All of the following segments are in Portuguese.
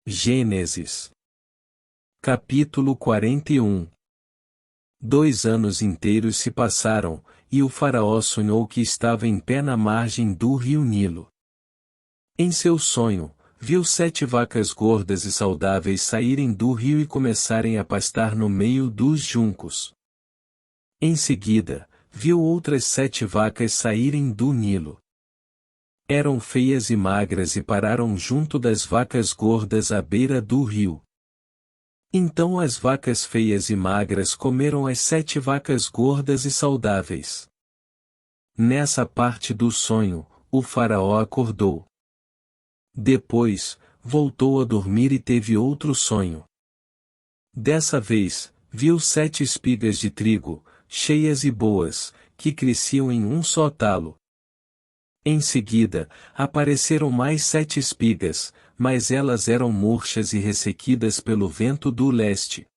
Gênesis. Capítulo 41. 2 anos inteiros se passaram, e o faraó sonhou que estava em pé na margem do rio Nilo. Em seu sonho, viu 7 vacas gordas e saudáveis saírem do rio e começarem a pastar no meio dos juncos. Em seguida, viu outras 7 vacas saírem do Nilo. Eram feias e magras e pararam junto das vacas gordas à beira do rio. Então as vacas feias e magras comeram as 7 vacas gordas e saudáveis. Nessa parte do sonho, o faraó acordou. Depois, voltou a dormir e teve outro sonho. Dessa vez, viu 7 espigas de trigo, cheias e boas, que cresciam em um só talo. Em seguida, apareceram mais 7 espigas, mas elas eram murchas e ressequidas pelo vento do leste.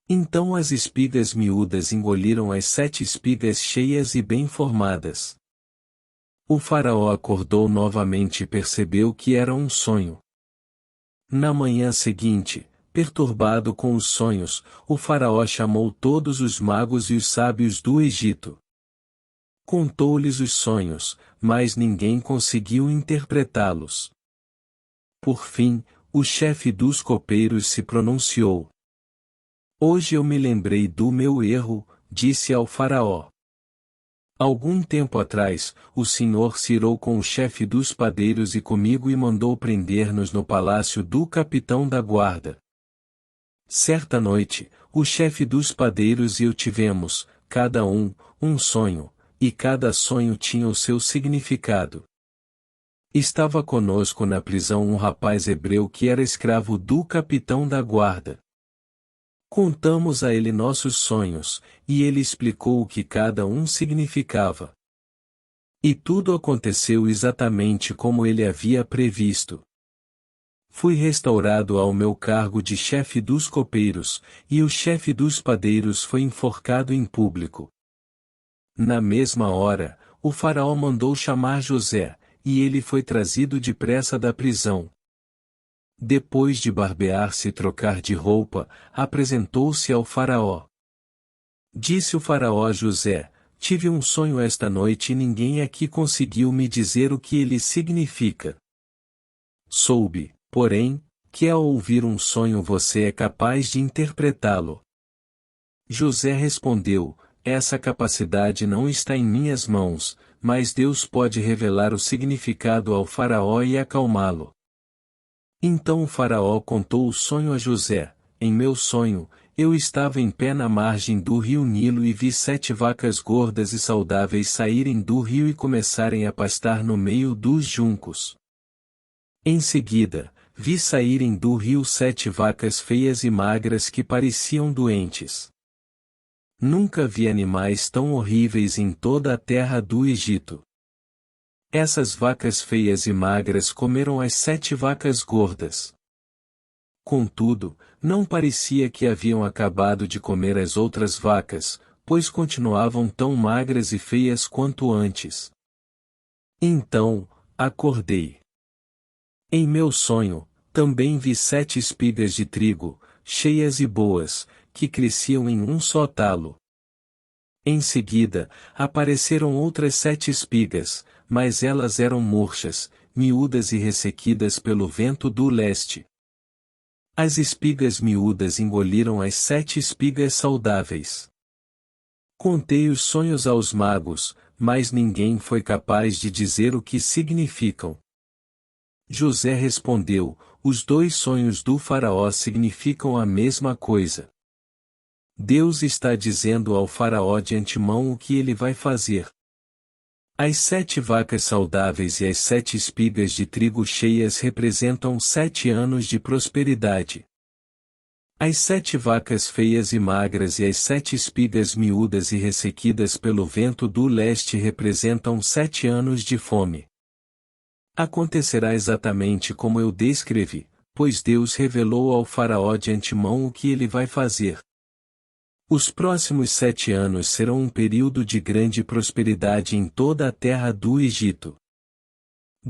Então as espigas miúdas engoliram as 7 espigas cheias e bem formadas. O faraó acordou novamente e percebeu que era um sonho. Na manhã seguinte, perturbado com os sonhos, o faraó chamou todos os magos e os sábios do Egito. Contou-lhes os sonhos, mas ninguém conseguiu interpretá-los. Por fim, o chefe dos copeiros se pronunciou. Hoje eu me lembrei do meu erro, disse ao faraó. Algum tempo atrás, o Senhor se irou com o chefe dos padeiros e comigo e mandou prender-nos no palácio do capitão da guarda. Certa noite, o chefe dos padeiros e eu tivemos, cada um sonho, e cada sonho tinha o seu significado. Estava conosco na prisão um rapaz hebreu que era escravo do capitão da guarda. Contamos a ele nossos sonhos, e ele explicou o que cada um significava. E tudo aconteceu exatamente como ele havia previsto. Fui restaurado ao meu cargo de chefe dos copeiros, e o chefe dos padeiros foi enforcado em público. Na mesma hora, o faraó mandou chamar José, e ele foi trazido depressa da prisão. Depois de barbear-se e trocar de roupa, apresentou-se ao faraó. Disse o faraó a José: tive um sonho esta noite e ninguém aqui conseguiu me dizer o que ele significa. Soube, porém, que ao ouvir um sonho você é capaz de interpretá-lo. José respondeu: essa capacidade não está em minhas mãos, mas Deus pode revelar o significado ao faraó e acalmá-lo. Então o faraó contou o sonho a José. Em meu sonho, eu estava em pé na margem do rio Nilo e vi 7 vacas gordas e saudáveis saírem do rio e começarem a pastar no meio dos juncos. Em seguida, vi saírem do rio 7 vacas feias e magras que pareciam doentes. Nunca vi animais tão horríveis em toda a terra do Egito. Essas vacas feias e magras comeram as 7 vacas gordas. Contudo, não parecia que haviam acabado de comer as outras vacas, pois continuavam tão magras e feias quanto antes. Então, acordei. Em meu sonho, também vi 7 espigas de trigo, cheias e boas, que cresciam em um só talo. Em seguida, apareceram outras 7 espigas, mas elas eram murchas, miúdas e ressequidas pelo vento do leste. As espigas miúdas engoliram as 7 espigas saudáveis. Contei os sonhos aos magos, mas ninguém foi capaz de dizer o que significam. José respondeu: os 2 sonhos do faraó significam a mesma coisa. Deus está dizendo ao faraó de antemão o que ele vai fazer. As 7 vacas saudáveis e as 7 espigas de trigo cheias representam 7 anos de prosperidade. As 7 vacas feias e magras e as 7 espigas miúdas e ressequidas pelo vento do leste representam 7 anos de fome. Acontecerá exatamente como eu descrevi, pois Deus revelou ao faraó de antemão o que ele vai fazer. Os próximos 7 anos serão um período de grande prosperidade em toda a terra do Egito.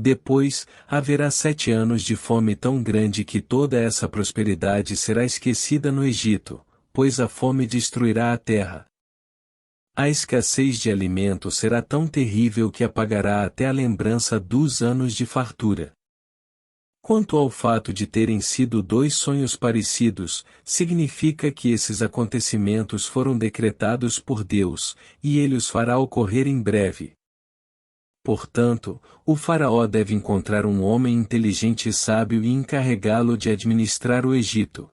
Depois, haverá 7 anos de fome tão grande que toda essa prosperidade será esquecida no Egito, pois a fome destruirá a terra. A escassez de alimento será tão terrível que apagará até a lembrança dos anos de fartura. Quanto ao fato de terem sido 2 sonhos parecidos, significa que esses acontecimentos foram decretados por Deus, e ele os fará ocorrer em breve. Portanto, o faraó deve encontrar um homem inteligente e sábio e encarregá-lo de administrar o Egito.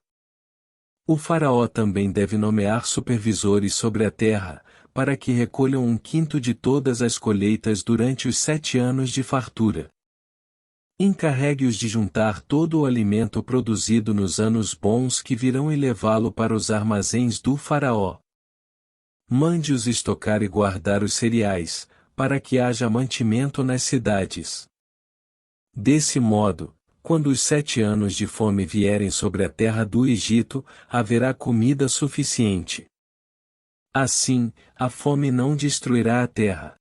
O faraó também deve nomear supervisores sobre a terra, para que recolham 1/5 de todas as colheitas durante os 7 anos de fartura. Encarregue-os de juntar todo o alimento produzido nos anos bons que virão e levá-lo para os armazéns do faraó. Mande-os estocar e guardar os cereais, para que haja mantimento nas cidades. Desse modo, quando os 7 anos de fome vierem sobre a terra do Egito, haverá comida suficiente. Assim, a fome não destruirá a terra.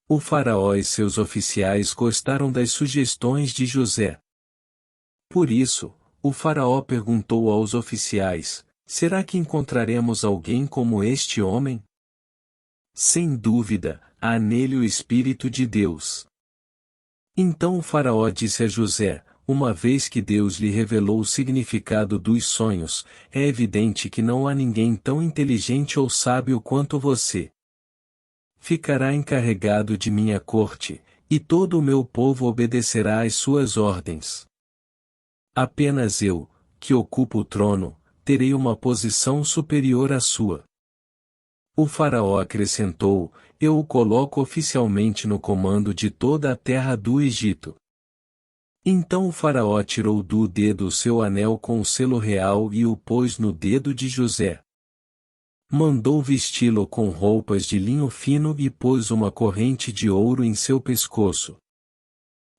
O faraó e seus oficiais gostaram das sugestões de José. Por isso, o faraó perguntou aos oficiais: será que encontraremos alguém como este homem? Sem dúvida, há nele o Espírito de Deus. Então o faraó disse a José: uma vez que Deus lhe revelou o significado dos sonhos, é evidente que não há ninguém tão inteligente ou sábio quanto você. Ficará encarregado de minha corte, e todo o meu povo obedecerá às suas ordens. Apenas eu, que ocupo o trono, terei uma posição superior à sua. O faraó acrescentou: eu o coloco oficialmente no comando de toda a terra do Egito. Então o faraó tirou do dedo o seu anel com o selo real e o pôs no dedo de José. Mandou vesti-lo com roupas de linho fino e pôs uma corrente de ouro em seu pescoço.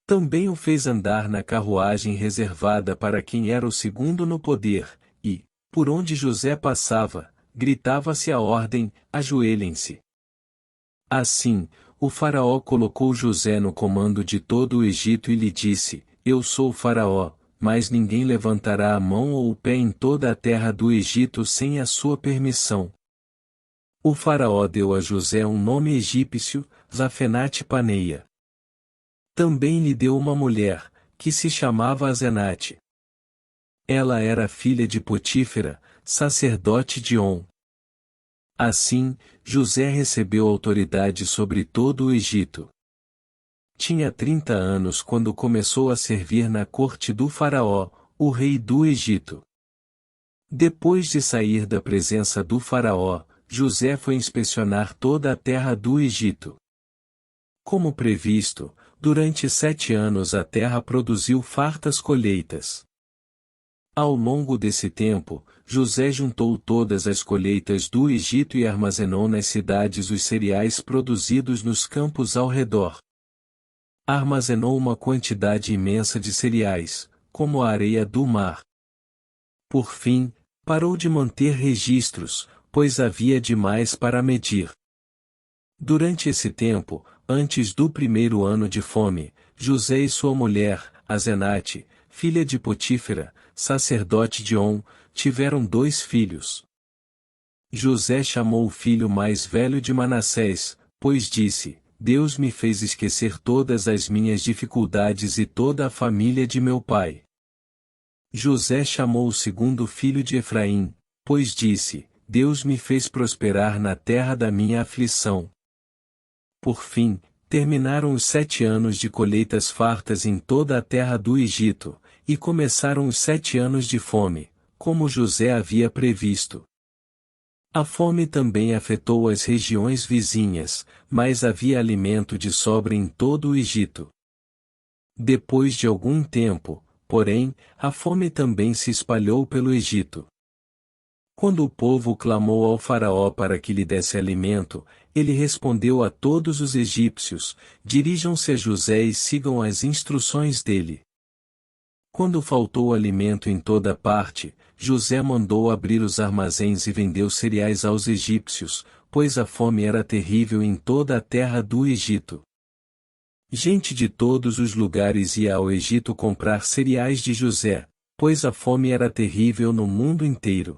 Também o fez andar na carruagem reservada para quem era o segundo no poder, e, por onde José passava, gritava-se a ordem: ajoelhem-se. Assim, o faraó colocou José no comando de todo o Egito e lhe disse: eu sou o faraó, mas ninguém levantará a mão ou o pé em toda a terra do Egito sem a sua permissão. O faraó deu a José um nome egípcio, Zafenate-Paneia. Também lhe deu uma mulher, que se chamava Azenate. Ela era filha de Potífera, sacerdote de On. Assim, José recebeu autoridade sobre todo o Egito. Tinha 30 anos quando começou a servir na corte do faraó, o rei do Egito. Depois de sair da presença do faraó, José foi inspecionar toda a terra do Egito. Como previsto, durante 7 anos a terra produziu fartas colheitas. Ao longo desse tempo, José juntou todas as colheitas do Egito e armazenou nas cidades os cereais produzidos nos campos ao redor. Armazenou uma quantidade imensa de cereais, como a areia do mar. Por fim, parou de manter registros, pois havia demais para medir. Durante esse tempo, antes do primeiro ano de fome, José e sua mulher, Azenate, filha de Potífera, sacerdote de On, tiveram 2 filhos. José chamou o filho mais velho de Manassés, pois disse: Deus me fez esquecer todas as minhas dificuldades e toda a família de meu pai. José chamou o segundo filho de Efraim, pois disse: Deus me fez prosperar na terra da minha aflição. Por fim, terminaram os 7 anos de colheitas fartas em toda a terra do Egito, e começaram os 7 anos de fome, como José havia previsto. A fome também afetou as regiões vizinhas, mas havia alimento de sobra em todo o Egito. Depois de algum tempo, porém, a fome também se espalhou pelo Egito. Quando o povo clamou ao faraó para que lhe desse alimento, ele respondeu a todos os egípcios: dirijam-se a José e sigam as instruções dele. Quando faltou alimento em toda parte, José mandou abrir os armazéns e vendeu cereais aos egípcios, pois a fome era terrível em toda a terra do Egito. Gente de todos os lugares ia ao Egito comprar cereais de José, pois a fome era terrível no mundo inteiro.